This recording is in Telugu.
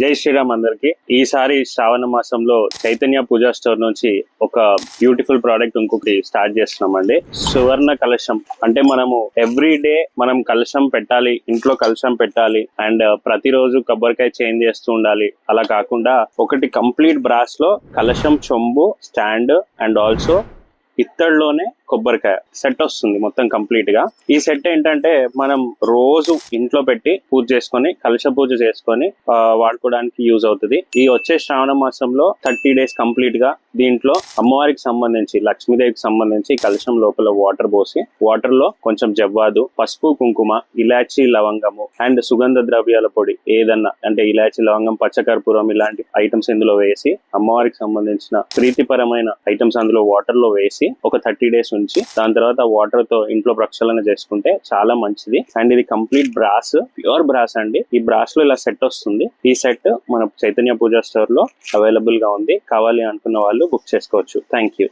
జై శ్రీరామ్ అందరికి. ఈసారి శ్రావణ మాసంలో చైతన్య పూజా స్టోర్ నుంచి ఒక బ్యూటిఫుల్ ప్రోడక్ట్ ఇంకొకటి స్టార్ట్ చేస్తున్నామండి. సువర్ణ కలశం. అంటే మనము ఎవ్రీ డే మనం కలశం పెట్టాలి, ఇంట్లో కలశం పెట్టాలి అండ్ ప్రతిరోజు కొబ్బరికాయ చేంజ్ చేస్తూ ఉండాలి. అలా కాకుండా ఒకటి కంప్లీట్ బ్రాస్ లో కలశం, చెంబు, స్టాండ్ అండ్ ఆల్సో ఇత్తడిలోనే కొబ్బరికాయ సెట్ వస్తుంది మొత్తం కంప్లీట్ గా. ఈ సెట్ ఏంటంటే మనం రోజు ఇంట్లో పెట్టి పూజ చేసుకొని, కలశ పూజ చేసుకొని వాడుకోవడానికి యూజ్ అవుతుంది. ఈ వచ్చే శ్రావణ మాసంలో 30 days కంప్లీట్ గా దీంట్లో అమ్మవారికి సంబంధించి, లక్ష్మీదేవికి సంబంధించి కలశం లోపల వాటర్ పోసి, వాటర్ లో కొంచెం జవ్వాదు, పసుపు, కుంకుమ, ఇలాచి, లవంగము అండ్ సుగంధ ద్రవ్యాల పొడి ఏదన్నా అంటే ఇలాచి, లవంగం, పచ్చకర్పూరం ఇలాంటి ఐటమ్స్ ఇందులో వేసి, అమ్మవారికి సంబంధించిన ప్రీతిపరమైన ఐటమ్స్ అందులో వాటర్ లో వేసి ఒక 30 days ఉంచి దాని తర్వాత వాటర్ తో ఇంట్లో ప్రక్షాళన చేసుకుంటే చాలా మంచిది. అండ్ ఇది కంప్లీట్ బ్రాస్, ప్యూర్ బ్రాస్ అండి. ఈ బ్రాస్ లో ఇలా సెట్ వస్తుంది. ఈ సెట్ మన చైతన్య పూజా స్టోర్ లో అవైలబుల్ గా ఉంది. కావాలి అనుకున్న వాళ్ళు బుక్ చేసుకోవచ్చు. Thank you.